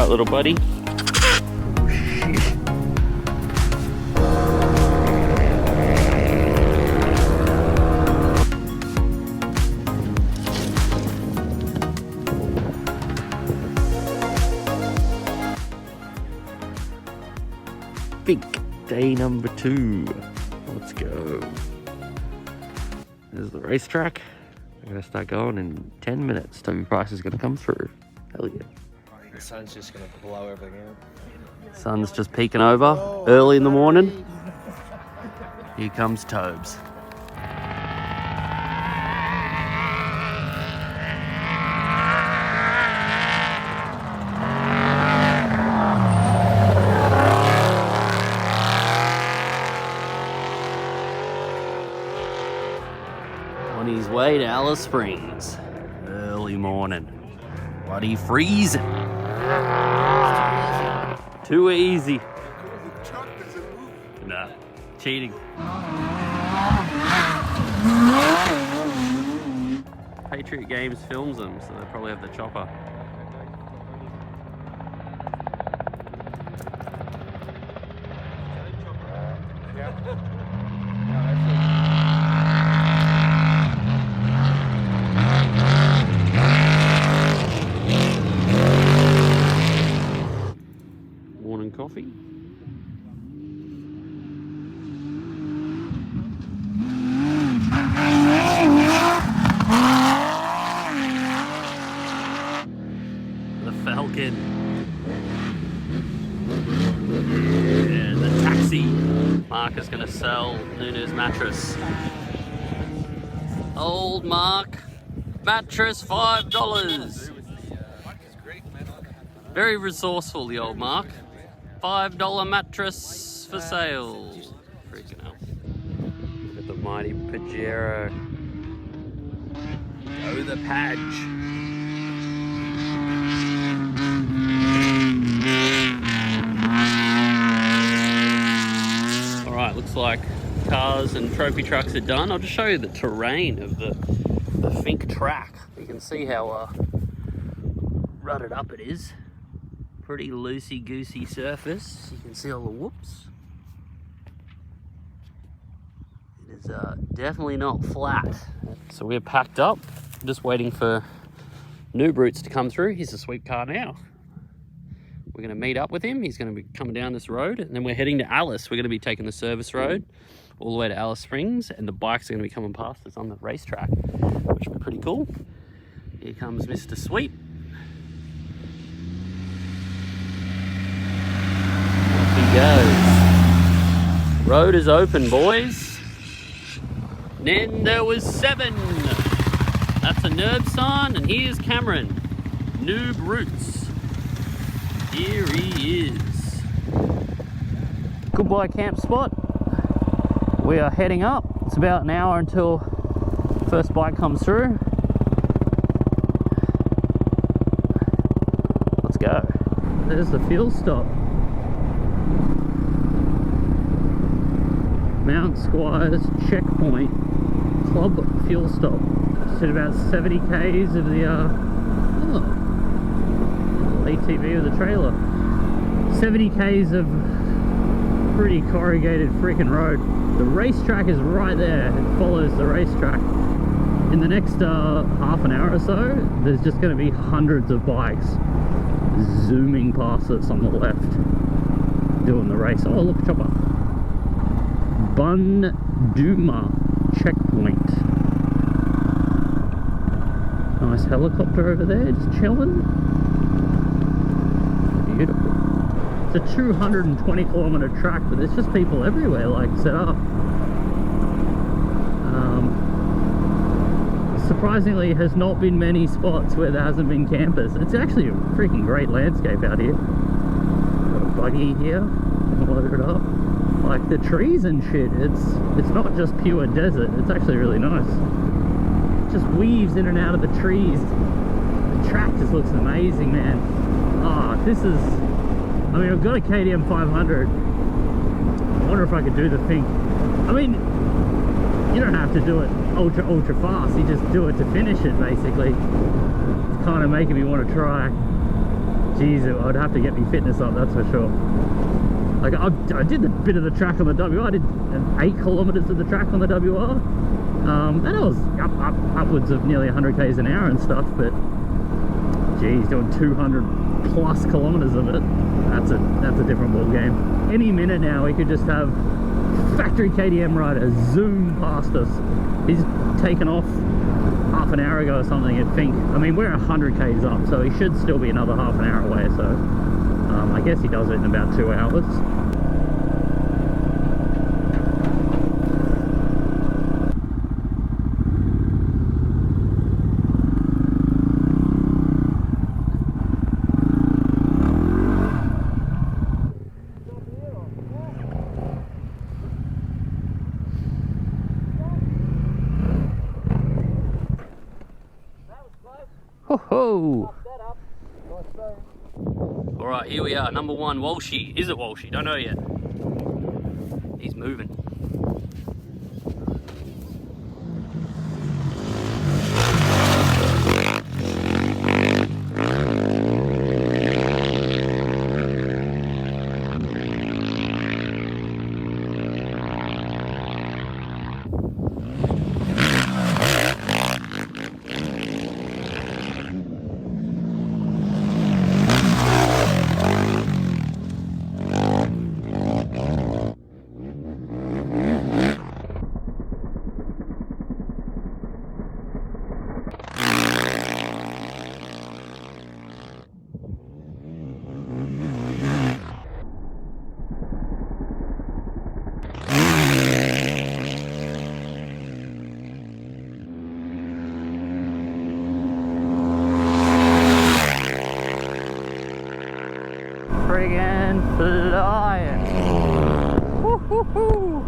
right, little buddy. Finke, day number 2. Let's go. This is the racetrack. I'm gonna start going in 10 minutes. Toby Price is gonna come through. Hell yeah. The sun's just gonna blow everything out. Sun's just peeking over early in the morning. Here comes Tobes. On his way to Alice Springs. Early morning. Bloody freezing. Too easy. Nah, cheating. Patriot Games films them, so they probably have the chopper. Morning coffee. The Falcon. And the taxi. Mark is going to sell Nunu's mattress. Old Mark. Mattress $5. Very resourceful, the old Mark. $5 mattress for sale. Freaking hell. Look at the mighty Pajero. Oh, the Padge. Alright, looks like cars and trophy trucks are done. I'll just show you the terrain of the Finke track. You can see how rutted up it is. Pretty loosey-goosey surface. You can see all the whoops. It is definitely not flat. So we're packed up, just waiting for NERB Roots to come through. He's a sweet car now. We're going to meet up with him. He's going to be coming down this road, and then we're heading to Alice. We're going to be taking the service road all the way to Alice Springs, and the bikes are going to be coming past us on the racetrack, which will be pretty cool. Here comes Mr. Sweet. Off he goes. Road is open, boys. And then there was 7. That's a NERB sign, and here's Cameron. NERB Roots. Here he is. Goodbye camp spot. We are heading up. It's about an hour until first bike comes through. Let's go. There's the fuel stop. Mount Squires checkpoint club fuel stop. Just at about 70 k's of the ATV with the trailer. 70 k's of pretty corrugated freaking road. The racetrack is right there. It follows the racetrack. In the next half an hour or so, there's just going to be hundreds of bikes zooming past us on the left doing the race. Oh, look, chopper. Bunduma checkpoint. Nice helicopter over there, just chilling. Beautiful. It's a 220 kilometer track, but there's just people everywhere, like, set up. Surprisingly, has not been many spots where there hasn't been campers. It's actually a freaking great landscape out here. Got a buggy here, loaded up. Like the trees and shit, it's not just pure desert. It's actually really nice. It just weaves in and out of the trees. The track just looks amazing, man. Ah, this is. I mean, I've got a KTM 500. I wonder if I could do the thing. I mean, you don't have to do it ultra fast. You just do it to finish it, basically. It's kind of making me want to try. Geez, it would have to get me fitness up, that's for sure. Like, I did a bit of the track on the WR. I did 8 kilometers of the track on the WR. And it was upwards of nearly 100 k's an hour and stuff, but geez, doing 200 plus kilometers of it, that's a different ball game. Any minute now we could just have factory KTM rider zoom past us. He's taken off half an hour ago or something at Finke. I mean, we're 100 k's up, so he should still be another half an hour away, so I guess he does it in about 2 hours. Ho-ho! Alright, here we are, number 1, Walshy. Is it Walshy? Don't know yet. He's moving. Friggin' flying. Woo-hoo-hoo.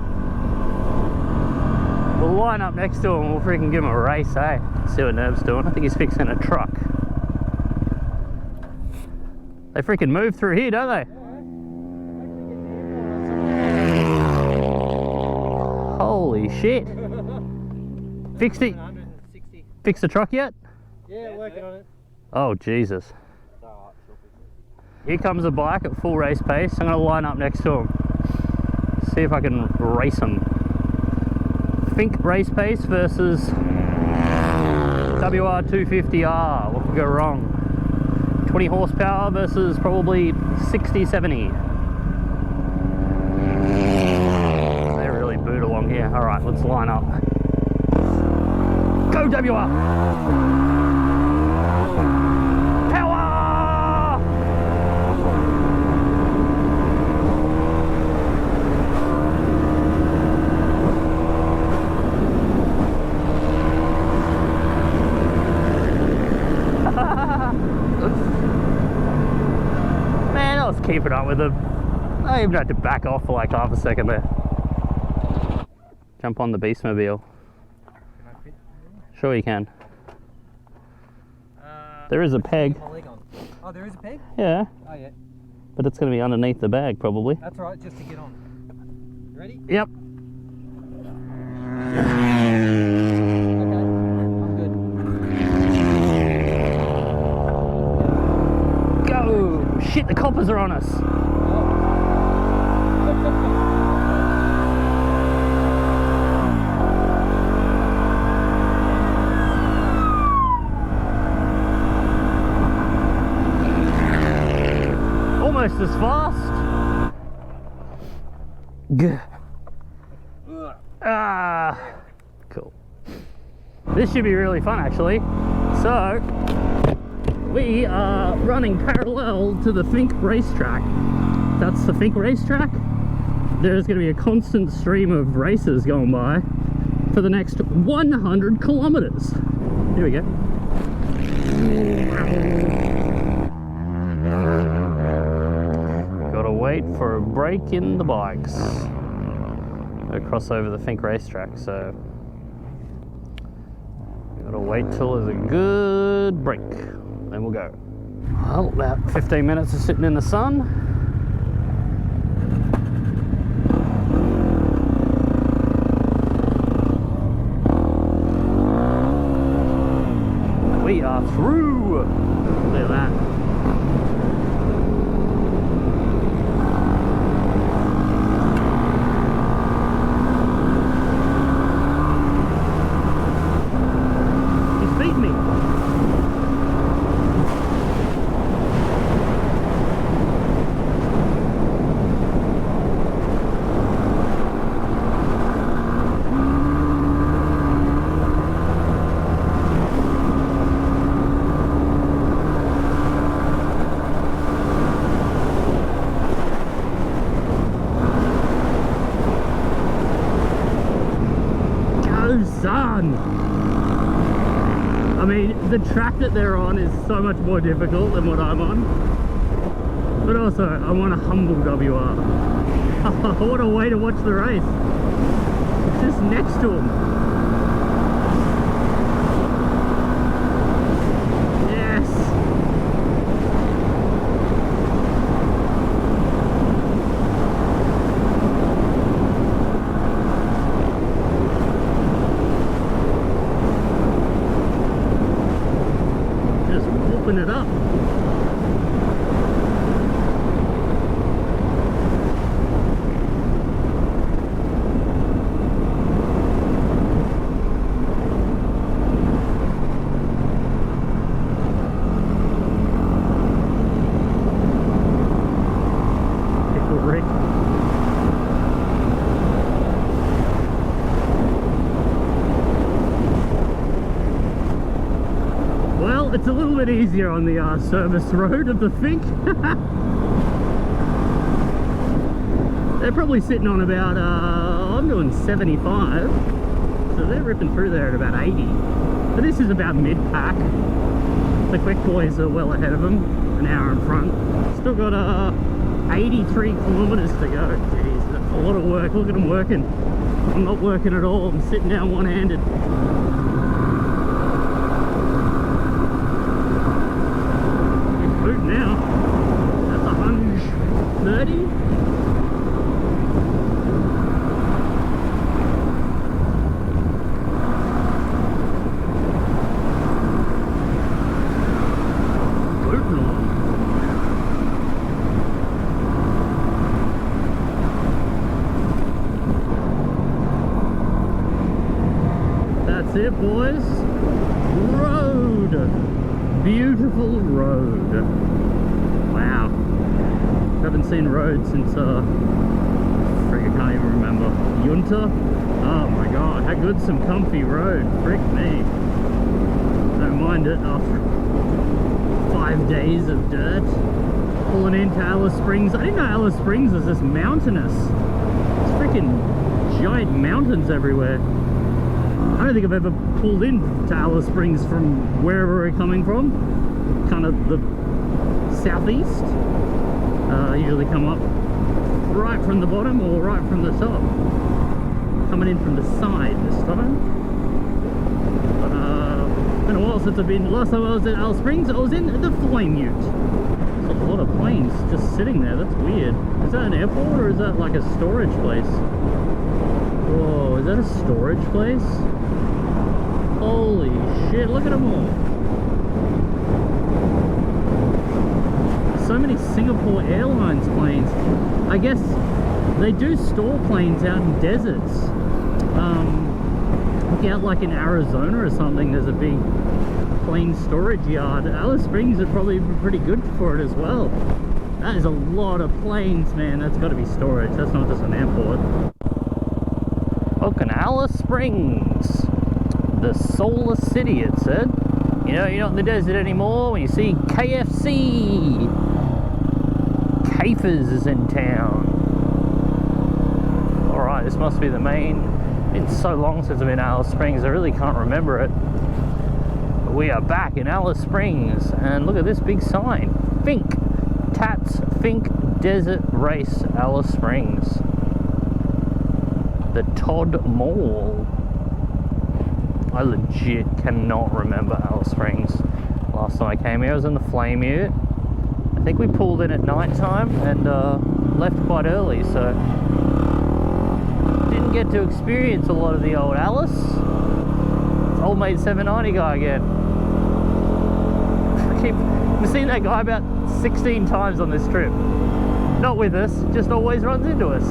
We'll line up next to him and we'll freaking give him a race, eh? See what NERB's doing. I think he's fixing a truck. They freaking move through here, don't they? Holy shit. Fixed it. Fixed the truck yet? Yeah, working on it. Oh, Jesus. Here comes a bike at full race pace. I'm going to line up next to him. See if I can race him. Finke race pace versus WR250R. What could go wrong? 20 horsepower versus probably 60, 70. They really boot along here. Alright, let's line up. Go WR! Man, I was keeping up with him. I even had to back off for like half a second there. Jump on the Beastmobile. Sure you can. There is a peg. Oh, there is a peg? Yeah. Oh, yeah. But it's going to be underneath the bag probably. That's right, just to get on. You ready? Yep. Shit, the coppers are on us. Almost as fast. Ah, cool. This should be really fun actually. So, we are running parallel to the Finke racetrack. That's the Finke racetrack. There's going to be a constant stream of racers going by for the next 100 kilometers. Here we go. Gotta wait for a break in the bikes. Gotta cross over the Finke racetrack, so gotta wait till there's a good break. Then we'll go. Well, about 15 minutes of sitting in the sun. We are through. Look at that. fun. I mean, the track that they're on is so much more difficult than what I'm on. But also, I want a humble WR. What a way to watch the race. Just next to them. Yes. Just whooping it up. It's a little bit easier on the service road of the Finke. They're probably sitting on about, I'm doing 75, so they're ripping through there at about 80. But this is about mid-pack. The quick boys are well ahead of them, an hour in front. Still got 83 kilometers to go. Jeez, that's a lot of work. Look at them working. I'm not working at all. I'm sitting down one-handed. Now that's 130. That's it, boys. Road. Beautiful road. Wow. Haven't seen roads since frick, I can't even remember. Junta? Oh my god, how good's some comfy road? Frick me. Don't mind it after 5 days of dirt. Pulling into Alice Springs. I didn't know Alice Springs was this mountainous. It's freaking giant mountains everywhere. I don't think I've ever pulled in to Alice Springs from wherever we're coming from. Kind of the southeast. Usually come up right from the bottom or right from the top. Coming in from the side this time. But it's been a while since I've been. Last time I was at Alice Springs, I was in the Flame Ute. There's a lot of planes just sitting there. That's weird. Is that an airport or is that like a storage place? Whoa, is that a storage place? Holy shit, look at them all. So many Singapore Airlines planes. I guess they do store planes out in deserts. Out like in Arizona or something, there's a big plane storage yard. Alice Springs would probably be pretty good for it as well. That is a lot of planes, man. That's got to be storage. That's not just an airport. Welcome to Alice Springs, the solar city, it said. You know, you're not in the desert anymore when you see KFC. Kafers is in town. Alright, this must be the main. It's been so long since I've been to Alice Springs, I really can't remember it. But we are back in Alice Springs, and look at this big sign. Finke. Tats Finke Desert Race, Alice Springs. The Todd Mall. I legit cannot remember Alice Springs. Last time I came here, I was in the Flame Ute. I think we pulled in at night time and left quite early, so didn't get to experience a lot of the old Alice. It's old mate 790 guy again. I've seen that guy about 16 times on this trip. Not with us, just always runs into us.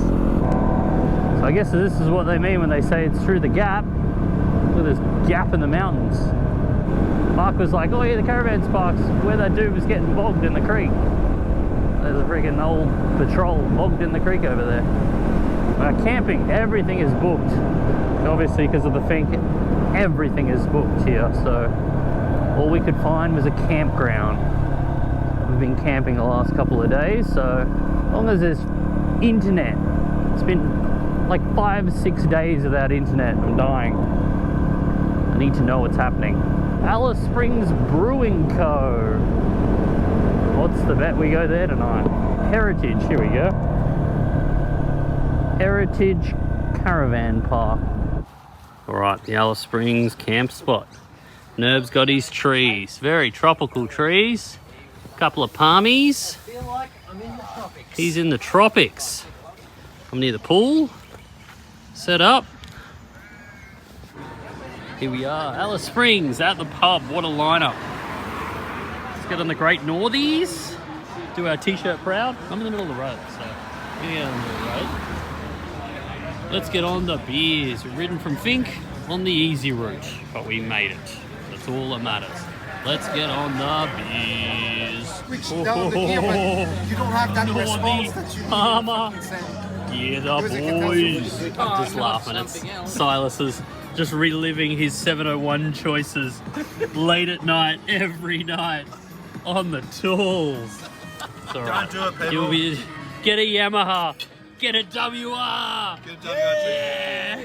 So I guess this is what they mean when they say it's through the gap. Look at this gap in the mountains. Mark was like, oh yeah, the caravan's parked where that dude was getting bogged in the creek. There's a freaking old patrol bogged in the creek over there. Camping, everything is booked. Obviously because of the Finke, everything is booked here, so all we could find was a campground. We've been camping the last couple of days, so as long as there's internet. It's been like 5 or 6 days without internet. I'm dying. I need to know what's happening. Alice Springs Brewing Co. What's the bet we go there tonight? Heritage, here we go. Heritage Caravan Park. Alright, the Alice Springs camp spot. NERB's got his trees. Very tropical trees. Couple of palmies. I feel like I'm in the tropics. He's in the tropics. I'm near the pool. Set up. Here we are, Alice Springs at the pub. What a lineup. Let's get on the Great Northies. Do our t-shirt proud. I'm in the middle of the road, so yeah, on the middle of the road. Let's get on the beers. We've ridden from Finke on the easy route, but we made it. That's all that matters. Let's get on the beers. Which down the gear, but you don't have that response that you need. Palmer. to send. Yeah, the boys. I'm just laughing. It's Silas's just reliving his 701 choices late at night, every night, on the tools. It's all right. Don't do it, people. Get a Yamaha. Get a WR. Good job, Yeah.